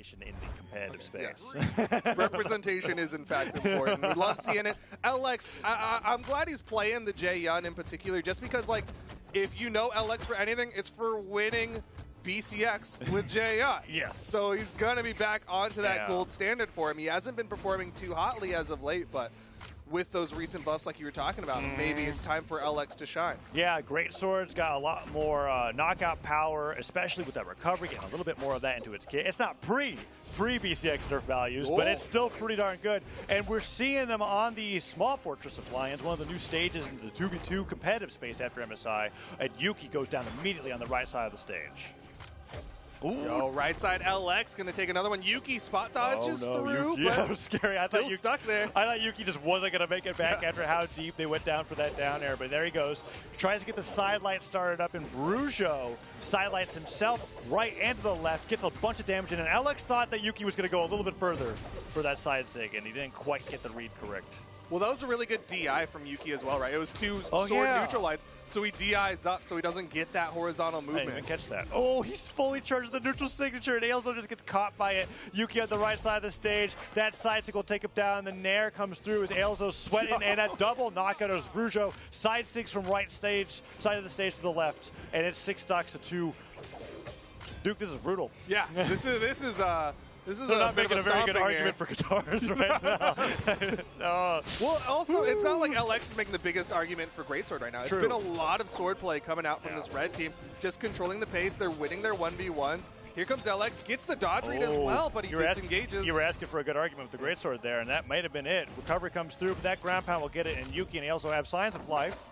representation in the competitive space. Yes. Representation is in fact important. We love seeing it. LX, I'm glad he's playing the Jae-Yun in particular, just because like if you know LX for anything, it's for winning BCX with Jae-Yun. Yes. So he's gonna be back onto that gold standard for him. He hasn't been performing too hotly as of late, but with those recent buffs like you were talking about, maybe it's time for LX to shine. Yeah, great sword's got a lot more knockout power, especially with that recovery, getting a little bit more of that into its kit. It's not pre-BCX nerf values, but it's still pretty darn good. And we're seeing them on the Small Fortress of Lions, one of the new stages into the 2v2 competitive space after MSI, and Yukki goes down immediately on the right side of the stage. Ooh. Yo, right side LX gonna take another one. Yukki spot dodges through, Yukki, but that was scary. I still thought stuck there. I thought Yukki just wasn't gonna make it back after how deep they went down for that down air, but there he goes. Tries to get the side light started up, and Bruxo sidelights himself right and to the left, gets a bunch of damage in, and LX thought that Yukki was gonna go a little bit further for that side sig, and he didn't quite get the read correct. Well, that was a really good DI from Yukki as well, right? It was two sword neutral lights, so he DIs up so he doesn't get that horizontal movement. I didn't even catch that. Oh, he's fully charged the neutral signature, and Ailzo just gets caught by it. Yukki on the right side of the stage. That side sig will take him down. The Nair comes through as Ailzo sweating, and a double knockout of Bruxo. Side sigs from right stage, side of the stage to the left, and it's 6 stocks to 2. Duke, this is brutal. Yeah, this is They're not making a very good argument for guitars right now. Well, also, it's not like LX is making the biggest argument for Greatsword right now. It's been a lot of swordplay coming out from this red team, just controlling the pace. They're winning their 1v1s. Here comes LX, gets the dodge read as well, but he disengages. You were asking for a good argument with the Greatsword there, and that might have been it. Recovery comes through, but that ground pound will get it, and Yukki and Ailzo have signs of life.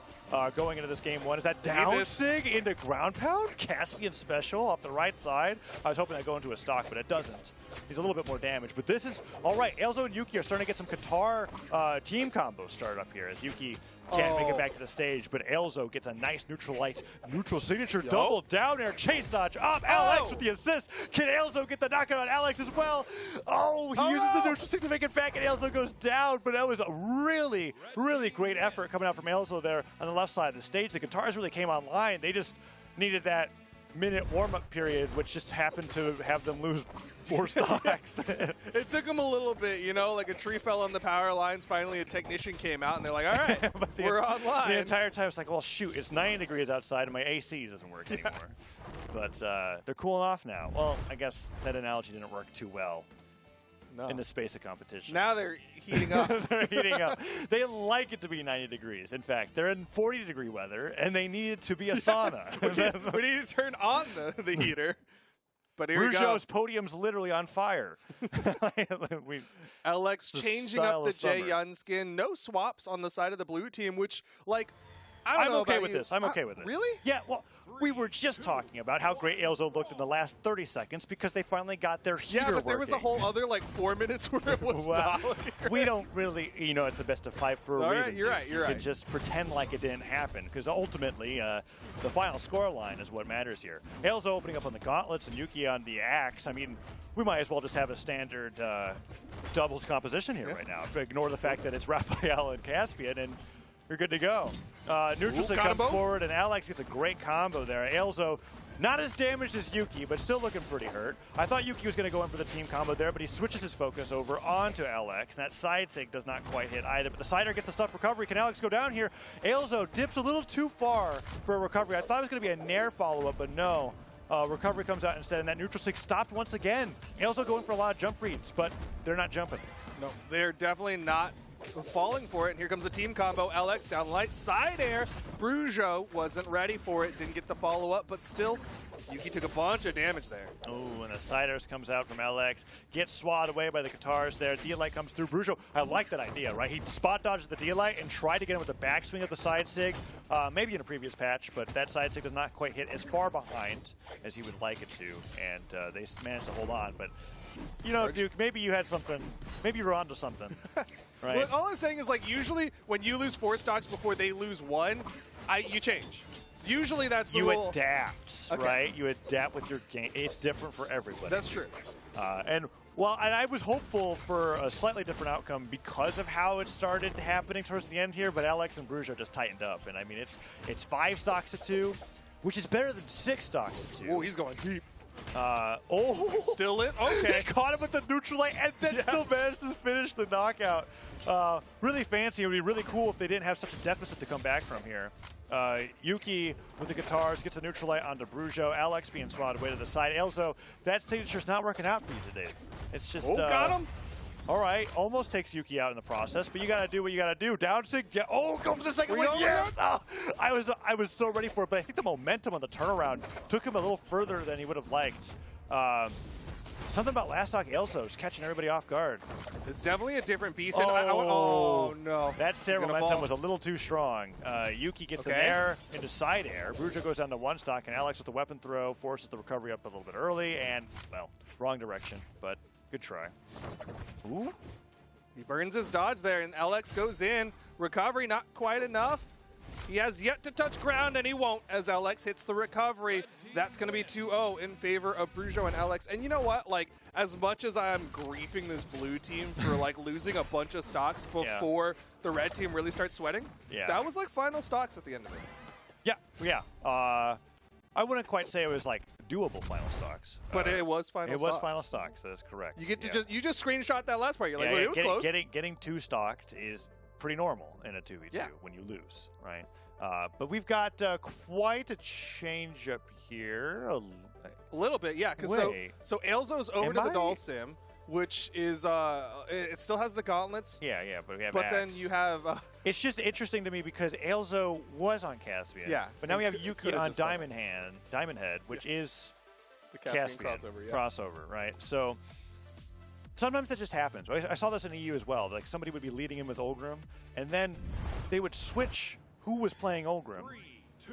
Going into this game one. Is that down sig into ground pound? Caspian special off the right side. I was hoping that'd go into a stock, but it doesn't. He's a little bit more damage, but this is all right. Ailzo and Yukki are starting to get some Qatar team combos started up here as Yukki can't make it back to the stage, but Ailzo gets a nice neutral light, neutral signature, double down air, chase dodge up. Alex with the assist. Can Ailzo get the knockout on Alex as well? Oh, he uses the neutral sig to make it back, and Ailzo goes down, but that was a really, really great effort coming out from Ailzo there on the left side of the stage. The guitars really came online. They just needed that minute warm-up period, which just happened to have them lose 4 stocks. It took them a little bit, you know, like a tree fell on the power lines. Finally, a technician came out, and they're like, all right, we're online. The entire time, it's like, well, shoot, it's 90 degrees outside, and my AC doesn't work anymore. But they're cooling off now. Well, I guess that analogy didn't work too well. In the space of competition. Now they're heating up. They're heating up. They like it to be 90 degrees. In fact, they're in 40-degree weather, and they need it to be a sauna. we need to turn on the heater. But here we go. Bruxo's podium's literally on fire. LX changing up the Jae-Yun skin. No swaps on the side of the blue team, which, like, I'm okay with this. I'm okay with it. Really? Yeah, well, we were just talking about how great Ailzo looked in the last 30 seconds because they finally got their heater working. Yeah, but there was a whole other, like, 4 minutes where it was not. We don't really, you know, it's the best of 5 for a reason. You're right, you're right. You can just pretend like it didn't happen because ultimately the final score line is what matters here. Ailzo opening up on the gauntlets and Yukki on the axe. I mean, we might as well just have a standard doubles composition here right now. Ignore the fact that it's Raphael and Caspian, and you're good to go. Neutral sig comes forward, and Alex gets a great combo there. Ailzo, not as damaged as Yukki, but still looking pretty hurt. I thought Yukki was going to go in for the team combo there, but he switches his focus over onto Alex. And that side sig does not quite hit either, but the sider gets the stuff recovery. Can Alex go down here? Ailzo dips a little too far for a recovery. I thought it was going to be a Nair follow-up, but no. Recovery comes out instead, and that neutral sig stopped once again. Ailzo going for a lot of jump reads, but they're not jumping. No, they're definitely not falling for it, and here comes a team combo. LX down light, side air. Bruxo wasn't ready for it, didn't get the follow-up, but still, Yukki took a bunch of damage there. Oh, and the side airs comes out from LX, gets swatted away by the guitars there. D-Light comes through. Bruxo, I like that idea, right? He spot dodged the D-Light and tried to get him with the backswing of the side sig, maybe in a previous patch, but that side sig does not quite hit as far behind as he would like it to, and they managed to hold on, but you know, Duke, maybe you had something, maybe you were onto something. Right. Well, all I'm saying is, like, usually when you lose 4 stocks before they lose 1, you change. Usually that's the rule. You adapt, right? You adapt with your game. It's different for everybody. That's true. And I was hopeful for a slightly different outcome because of how it started happening towards the end here, but Alex and Bruxo just tightened up. And I mean, it's 5 stocks to 2, which is better than 6 stocks to 2. Oh, he's going deep. Still in? Okay. He caught him with the neutral light and then still managed to finish the knockout. Really fancy. It would be really cool if they didn't have such a deficit to come back from here. Yukki with the guitars gets a neutral light onto Bruxo. Alex being swatted away to the side. Ailzo, that signature's not working out for you today. It's just... got him. All right, almost takes Yukki out in the process, but you got to do what you got to do. Down sig, go for the second one. Yes! Oh, I was so ready for it, but I think the momentum on the turnaround took him a little further than he would have liked. Something about last stock Ailzo's catching everybody off guard. It's definitely a different beast. Oh, no. That Sarah momentum was a little too strong. Yukki gets the nair into side air. Bruxo goes down to one stock, and Alex with the weapon throw forces the recovery up a little bit early, and, well, wrong direction, but good try. Ooh. He burns his dodge there, and LX goes in. Recovery not quite enough. He has yet to touch ground, and he won't as LX hits the recovery. That's going to be 2-0 in favor of Bruxo and LX. And you know what? Like, as much as I'm griefing this blue team for, like, losing a bunch of stocks before the red team really starts sweating, that was, like, final stocks at the end of it. Yeah. I wouldn't quite say it was, like, doable final stocks. But it was final stocks. It was final stocks. That is correct. You get to you just screenshot that last part. You're like, well, it was close. Getting two stocked is pretty normal in a 2v2 when you lose, right? But we've got quite a change up here. A little bit, yeah. Because so Ailzo's over to the doll sim, which is it still has the gauntlets. Yeah, but we have. But then you have. It's just interesting to me because Ailzo was on Caspian. Yeah. But now we have Yukki on Diamond Head, which is the Caspian crossover, right? So sometimes that just happens. I saw this in EU as well. Like somebody would be leading in with Ulgrim, and then they would switch who was playing Ulgrim. 3, 2,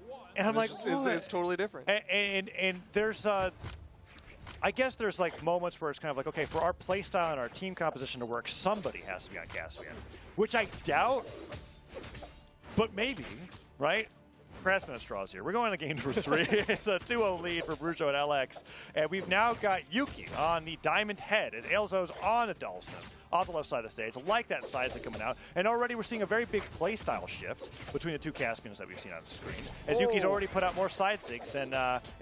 1. And I'm like, it's totally different. And there's I guess there's like moments where it's kind of like, okay, for our play style and our team composition to work, somebody has to be on Caspian, which I doubt, but maybe, right? Grasping at straws here. We're going to game number 3. It's a 2-0 lead for Bruxo and LX, and we've now got Yukki on the Diamond Head as Ailzo's on the Dawson off the left side of the stage. Like that side coming out, and already we're seeing a very big play style shift between the two Caspians that we've seen on the screen, as Yuki's already put out more side sigs than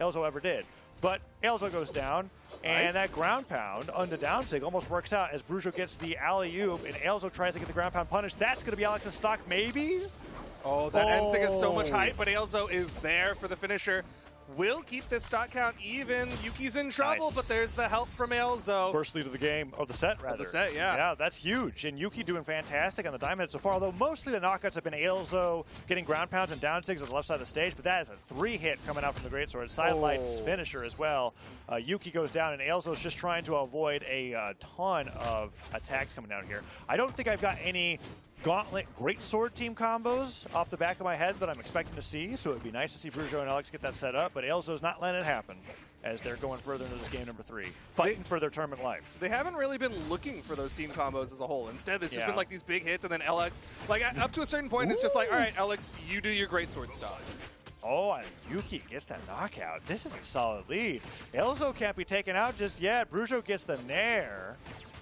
Ailzo ever did. But Ailzo goes down, and that ground pound on the down sig almost works out as Bruxo gets the alley-oop, and Ailzo tries to get the ground pound punish. That's going to be Alex's stock, maybe? Oh, that end sig is so much hype, but Ailzo is there for the finisher. Will keep this stock count even. Yukki's in trouble, but there's the help from Ailzo. First lead of the game, or the set, rather. The set, yeah. Yeah, that's huge. And Yukki doing fantastic on the Diamond Head so far, although mostly the knockouts have been Ailzo getting ground pounds and down sigs on the left side of the stage, but that is a 3-hit coming out from the Greatsword. Sidelights finisher as well. Yukki goes down, and Ailzo's just trying to avoid a ton of attacks coming down here. I don't think I've got any Gauntlet Greatsword team combos off the back of my head that I'm expecting to see, so it would be nice to see Bruxo and Alex get that set up, but Ailzo's not letting it happen as they're going further into this game number 3, fighting for their tournament life. They haven't really been looking for those team combos as a whole. Instead, it's just been like these big hits, and then LX, like up to a certain point, it's just like, all right, Alex, you do your Greatsword stuff. Oh, and Yukki gets that knockout. This is a solid lead. Ailzo can't be taken out just yet. Bruxo gets the nair.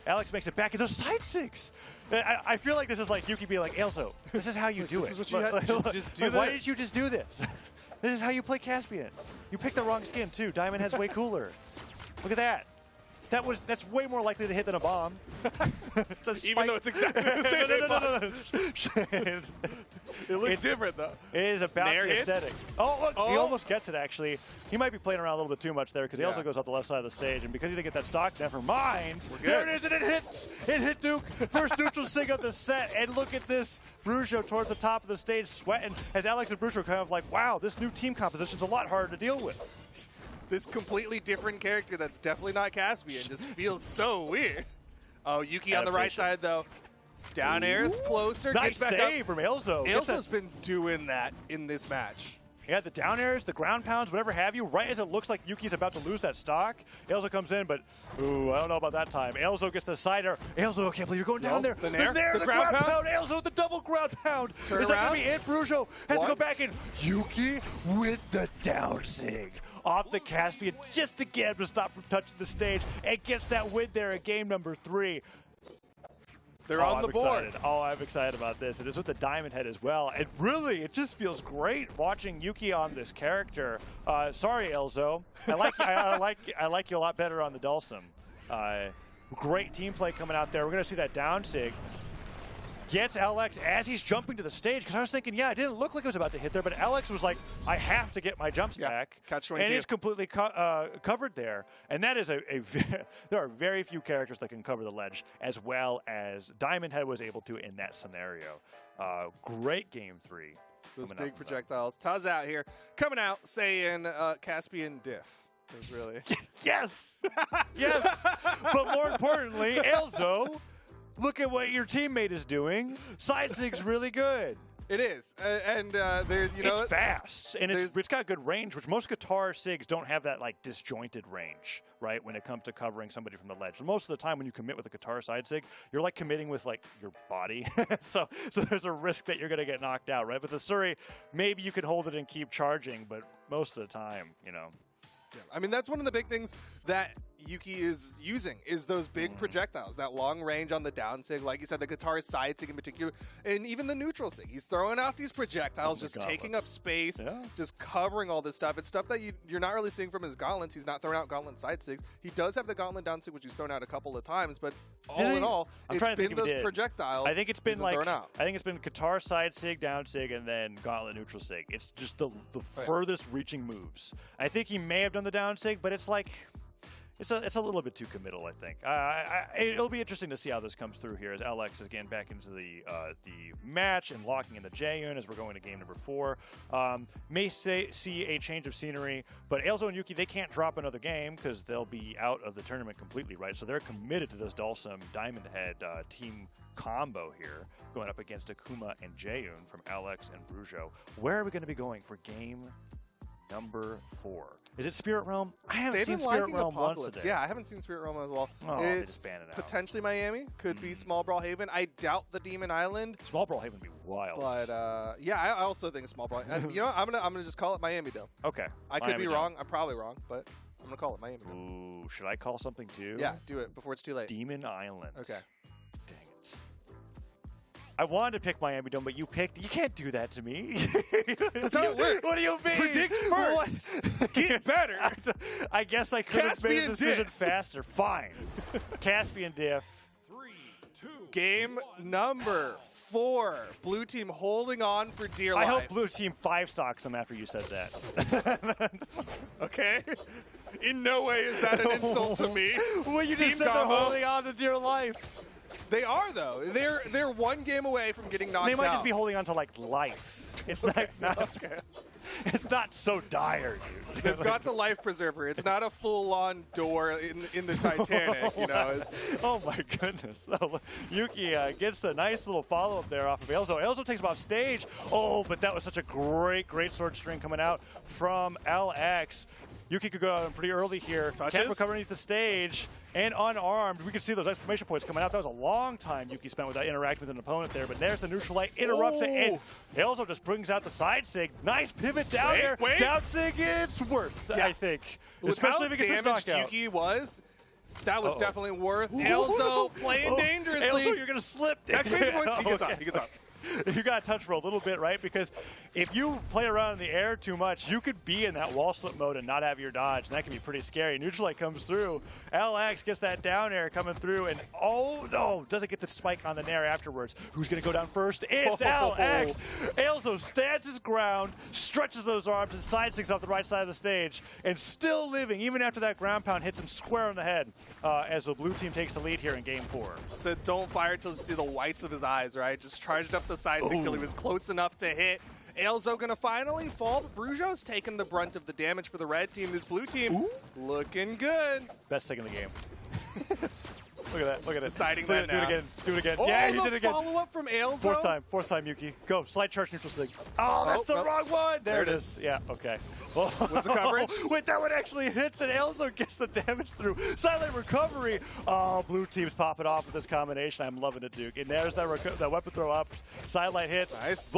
Alex makes it back in those side sigs. I feel like this is like Yukki being like, Ailzo, this is how you do it. This is what you have to just do. Why didn't you just do this? This is how you play Caspian. You picked the wrong skin, too. Diamond Head's way cooler. Look at that. That's way more likely to hit than a bomb. Even though it's exactly the same. It looks different, though. It is about the aesthetic. Oh, look, he almost gets it, actually. He might be playing around a little bit too much there because he also goes off the left side of the stage, and because he didn't get that stock, never mind. There it is, and it hits. It hit Duke. First neutral sig of the set, and look at this. Bruxo towards the top of the stage, sweating, as Alex and Bruxo kind of like, wow, this new team composition's a lot harder to deal with. This completely different character that's definitely not Caspian just feels so weird. Oh, Yukki on the right side, though. Down air is closer. Nice save from Ailzo. Ailzo's been doing that in this match. Yeah, the down airs, the ground pounds, whatever have you, right as it looks like Yuki's about to lose that stock. Ailzo comes in, but, ooh, I don't know about that time. Ailzo gets the side air. Ailzo, I can't believe you're going down there. The nair, the ground pound. Ailzo with the double ground pound. Turn Is that going to be it? Bruxo has to go back in. Yukki with the down sig off the Caspian just to get him to stop from touching the stage and gets that win there in game number 3. They're on the board. Excited. Oh, I'm excited about this. It is with the Diamond Head as well. And really, it just feels great watching Yukki on this character. Sorry, Ailzo. I like you a lot better on the Dulcim. Great team play coming out there. We're going to see that down sig. Gets LX as he's jumping to the stage, because I was thinking, yeah, it didn't look like it was about to hit there, but LX was like, I have to get my jumps back. Catch 22. And he's completely covered there. And that is there are very few characters that can cover the ledge as well as Diamond Head was able to in that scenario. Great game 3. Those big projectiles. Taz out here, coming out saying Caspian diff. Is really. Yes! Yes! But more importantly, Ailzo, look at what your teammate is doing. Side sig's really good. It is, and there's it's fast and it's got good range, which most guitar sigs don't have that like disjointed range, right? When it comes to covering somebody from the ledge, most of the time when you commit with a guitar side sig, you're like committing with like your body, so there's a risk that you're gonna get knocked out, right? With the Suri, maybe you could hold it and keep charging, but most of the time, you know. Yeah. I mean, that's one of the big things that Yukki is using is those big projectiles, that long range on the down sig, like you said, the guitar side sig in particular, and even the neutral sig. He's throwing out these projectiles, just taking up space, just covering all this stuff. It's stuff that you're not really seeing from his gauntlets. He's not throwing out gauntlet side sigs. He does have the gauntlet down sig, which he's thrown out a couple of times, but all in all, it's been those projectiles. I think it's been guitar side sig, down sig, and then gauntlet neutral sig. It's just the furthest reaching moves. I think he may have done the down sig, but it's like it's a little bit too committal, I think. It'll be interesting to see how this comes through here as LX is getting back into the match and locking in the J-Yun as we're going to game number 4. May see a change of scenery, but Ailzo and Yukki, they can't drop another game because they'll be out of the tournament completely, right? So they're committed to this Dulcim Diamond Head team combo here, going up against Akuma and J-Yun from LX and Bruxo. Where are we going to be going for game number 4? Is it Spirit Realm? I haven't seen Spirit Realm once today. Yeah, I haven't seen Spirit Realm as well. Oh, it's potentially Miami. Could be Small Brawlhaven. I doubt the Demon Island. Small Brawlhaven would be wild. But yeah, I also think Small Brawlhaven. You know, I'm gonna just call it Miami Dome. Okay. I could be wrong. I'm probably wrong, but I'm gonna call it Miami Dome. Ooh, should I call something too? Yeah, do it before it's too late. Demon Island. Okay. Dang it. I wanted to pick Miami Dome, but you picked. You can't do that to me. That's how it works. What do you mean? Predict first. Get better. I guess I could have made a decision faster. Fine. Caspian diff. 3, 2, Game 1. number 4. Blue team holding on for dear life. I hope blue team 5-stocks them after you said that. Okay. In no way is that an insult to me. Well, you just said they're holding on to dear life. They are, though. They're one game away from getting knocked out. They might just be holding on to, like, life. It's it's not so dire, dude. They've got the life preserver. It's not a full-on door in the Titanic, you know. It's oh, my goodness. Yukki gets the nice little follow-up there off of Ailzo. Ailzo takes him off stage. Oh, but that was such a great sword string coming out from LX. Yukki could go out pretty early here. Can't recover underneath the stage. And unarmed, we can see those exclamation points coming out. That was a long time Yukki spent without interacting with an opponent there, but there's the neutral light, interrupts it, and Ailzo just brings out the side sig. Nice pivot down there. Down sig, it's worth, I think. Especially if it gets this knockout. Yukki was, that was definitely worth. Ailzo playing dangerously. Ailzo, you're going to slip. Exclamation points, he gets up, he gets up. You got to touch for a little bit, right? Because if you play around in the air too much, you could be in that wall slip mode and not have your dodge, and that can be pretty scary. Neutral light comes through. LX gets that down air coming through, and oh no, doesn't get the spike on the nair afterwards. Who's going to go down first? It's LX. Ailzo stands his ground, stretches those arms, and side sticks off the right side of the stage, and still living, even after that ground pound hits him square on the head, as the blue team takes the lead here in Game 4. So don't fire till you see the whites of his eyes, right? Just charged up the side stick till he was close enough to hit. Ailzo gonna finally fall, but Bruxo's taking the brunt of the damage for the red team. This blue team looking good. Best thing in the game. Look at that. Look at it. Deciding that now. Do it again. Do it again. Oh, yeah, he did it again. Follow-up from Ailzo. Fourth time, Yukki. Go. Slide charge neutral sig. Oh, that's the wrong one. There it is. Yeah, okay. What's the coverage? Wait, that one actually hits, and Ailzo gets the damage through. Silent recovery. Oh, blue team's popping off with this combination. I'm loving it, Duke. And there's that weapon throw up. Sidelight hits. Nice.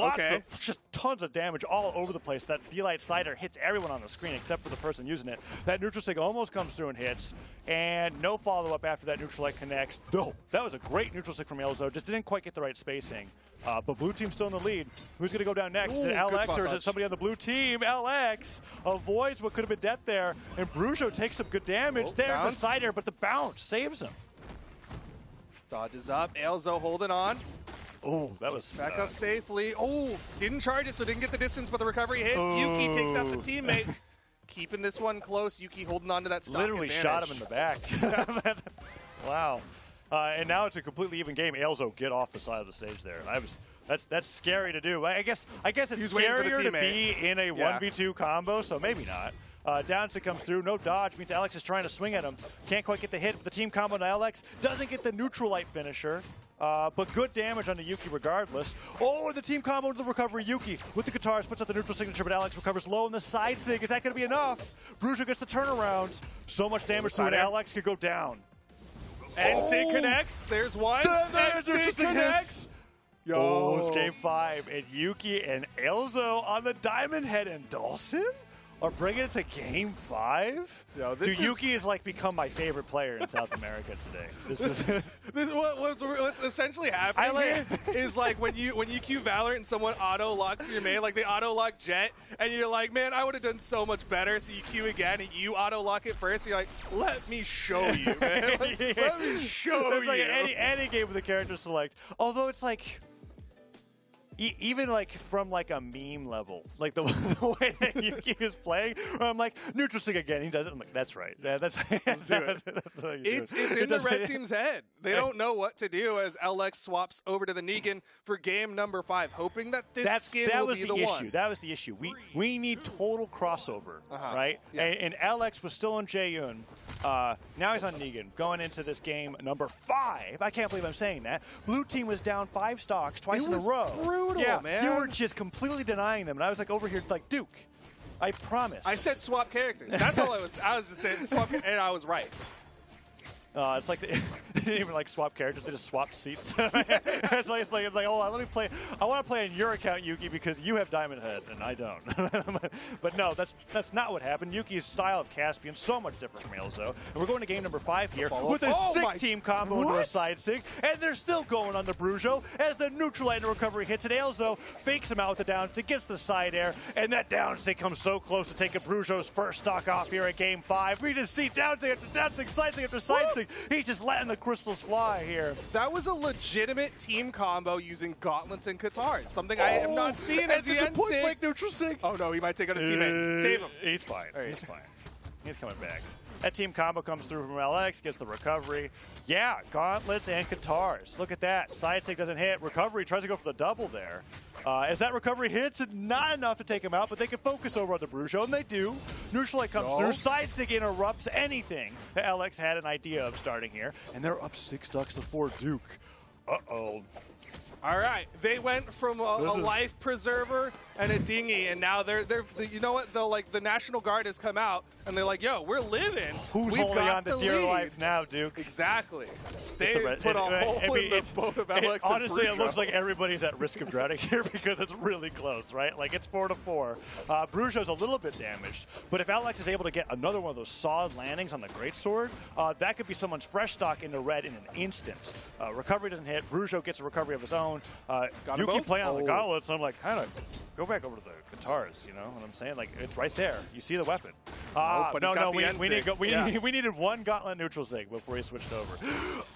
Just tons of damage all over the place. That D-Light sider hits everyone on the screen except for the person using it. That neutral sig almost comes through and hits. And no follow-up after that neutral light connects. No, that was a great neutral stick from Ailzo. Just didn't quite get the right spacing. But blue team's still in the lead. Who's going to go down next? Is it LX or is it somebody on the blue team? LX avoids what could have been death there, and Bruxo takes some good damage. There's the side air, but the bounce saves him. Dodges up. Ailzo holding on. Oh, that was... Back up safely. Oh, didn't charge it, so didn't get the distance, but the recovery hits. Yukki takes out the teammate. Keeping this one close. Yukki holding on to that stock Literally advantage. shot him in the back. Wow. And now it's a completely even game. Ailzo, get off the side of the stage there. That's scary to do. I guess it's scarier to be in a 1v2 combo, so maybe not. Downstick comes through, no dodge, means Alex is trying to swing at him. Can't quite get the hit, but the team combo to Alex doesn't get the neutral light finisher. But good damage on the Yukki regardless. Oh, and the team combo to the recovery. Yukki with the guitars puts out the neutral signature, but Alex recovers low in the side sig. Is that going to be enough? Bruxo gets the turnaround. So much damage to it, Alex could go down. NC connects. There's one. NC connects. Yo. Oh, it's game 5, and Yukki and Ailzo on the Diamond Head, and Dawson are bringing it to game 5. Yo, Yukki has like become my favorite player in South America today. This is what's essentially happening here is like when you queue Valorant and someone auto locks your main, like they auto lock Jet, and you're like, man, I would have done so much better. So you queue again and you auto lock it first. And you're like, let me show you, man. Like, let me show you. Like any game with a character select. Although it's like. Even like from like a meme level, like the way that Yukki is playing, where I'm like, neutral stick again, he does it. I'm like, that's right. That's it's in the red team's head. They don't know what to do as LX swaps over to the Negan for game number 5, hoping that this skin will be the one. That was the issue. We need total crossover, right? Yeah. And LX was still on Jaehyun. Now he's on Negan, going into this game number 5. I can't believe I'm saying that. Blue team was down 5 stocks twice in a row. Brutal, man. You were just completely denying them, and I was like over here like, Duke, I promise. I said swap characters. That's all I was just saying swap, and I was right. It's like they didn't even like swap characters; they just swapped seats. it's like, oh, let me play. I want to play on your account, Yukki, because you have Diamond Head and I don't. But no, that's not what happened. Yukki's style of Caspian so much different from Ailzo, and we're going to game number 5 here with a sick team combo into a side sig, and they're still going on the Bruxo as the neutral light and recovery hits it. Ailzo fakes him out with the down sig, gets the side air, and that down sig comes so close to taking Bruxo's first stock off here at game 5. We just see down sig after down sig, side sig after side sig. He's just letting the crystals fly here. That was a legitimate team combo using gauntlets and Katars. Something I have not seen as the end sig. Point neutral sig. Oh no, he might take out his teammate. Save him. He's fine. He's fine. He's coming back. That team combo comes through from LX, gets the recovery. Yeah, gauntlets and Katars. Look at that. Side sig doesn't hit. Recovery tries to go for the double there. As that recovery hits, it's not enough to take him out, but they can focus over on the Bruxo, and they do. Neutral light comes through. Side sig interrupts anything that LX had an idea of starting here, and they're up 6 stocks to 4 Duke. Uh-oh. All right, they went from a life preserver and a dinghy, and now they're you know what? The National Guard has come out, and they're like, yo, we're living. Who's holding on to dear life now, Duke? Exactly. They put a hole in the boat of Alex. Honestly, it looks like everybody's at risk of drowning here because it's really close, right? Like it's 4-4. Bruxo's a little bit damaged, but if Alex is able to get another one of those solid landings on the greatsword, that could be someone's fresh stock into red in an instant. Recovery doesn't hit. Bruxo gets a recovery of his own. Yukki playing on the gauntlets, so I'm like, kind of go back over to the guitars, you know what I'm saying? Like, it's right there. You see the weapon. But no, we needed one gauntlet neutral sig before he switched over.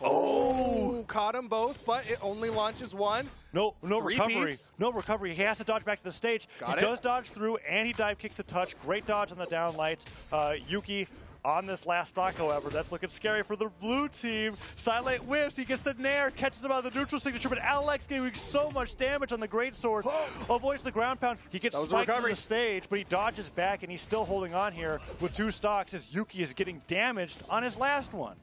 Oh, caught them both, but it only launches one. No recovery. No recovery. He has to dodge back to the stage. He does dodge through, and he dive kicks to touch. Great dodge on the down light. Yukki on this last stock, however, that's looking scary for the blue team. Silent whiffs, he gets the nair, catches him out of the neutral signature, but Alex doing so much damage on the greatsword, avoids the ground pound. He gets spiked to the stage, but he dodges back, and he's still holding on here with 2 stocks as Yukki is getting damaged on his last one.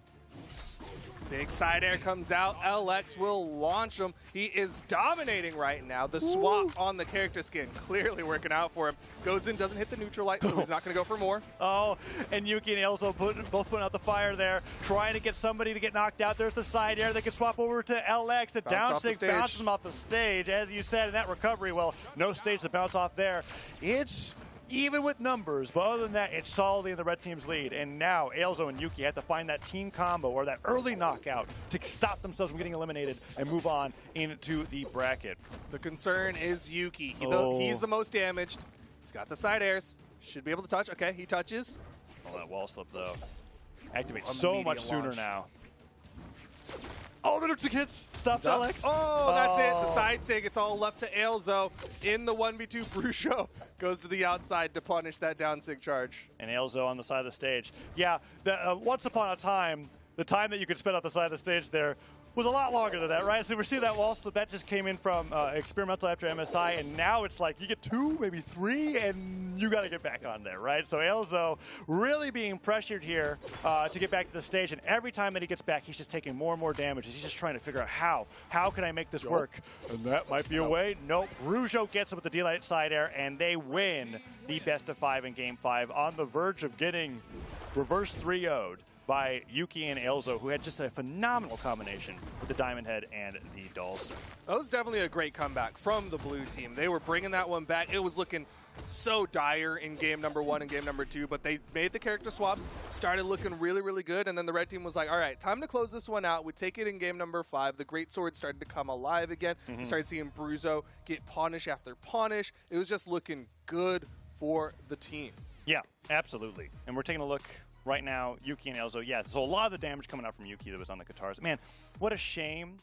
Big side air comes out. LX will launch him. He is dominating right now. The swap on the character skin clearly working out for him. Goes in, doesn't hit the neutral light, so he's not going to go for more. Oh, and Yukki and Ailzo both putting out the fire there, trying to get somebody to get knocked out. There's the side air. They can swap over to LX. The down sig bounces him off the stage. As you said, in that recovery, well, no stage to bounce off there. It's even with numbers. But other than that, it's solidly in the red team's lead. And now Ailzo and Yukki have to find that team combo or that early knockout to stop themselves from getting eliminated and move on into the bracket. The concern is Yukki. Oh. He's the most damaged. He's got the side airs. Should be able to touch. Okay, he touches. Oh, that wall slip, though. Activates so much sooner launch. now. Oh, the neutral hits. Stops Alex. Oh, that's it. The side sig. It's all left to Ailzo in the 1v2. Bruxo goes to the outside to punish that down sig charge. And Ailzo on the side of the stage. Yeah, once upon a time, the time that you could spend on the side of the stage there was a lot longer than that, right? So we're seeing that wall slip. That just came in from experimental after MSI, and now it's like you get 2, maybe 3, and you got to get back on there, right? So Ailzo really being pressured here to get back to the stage, and every time that he gets back, he's just taking more and more damage. He's just trying to figure out how can I make this work? And that might be a way. Nope. Bruxo gets him with the D-Light side air, and they win the best of 5 in Game 5 on the verge of getting reverse 3-0'd by Yukki and Ailzo, who had just a phenomenal combination with the Diamond Head and the Dulce. That was definitely a great comeback from the blue team. They were bringing that one back. It was looking so dire in game number 1 and game number 2, but they made the character swaps, started looking really, really good, and then the red team was like, all right, time to close this one out. We take it in game number 5. The Great Sword started to come alive again. We started seeing Bruxo get punish after punish. It was just looking good for the team. Yeah, absolutely. And we're taking a look right now, Yukki and Ailzo. Yeah, so a lot of the damage coming out from Yukki that was on the guitars. Man, what a shame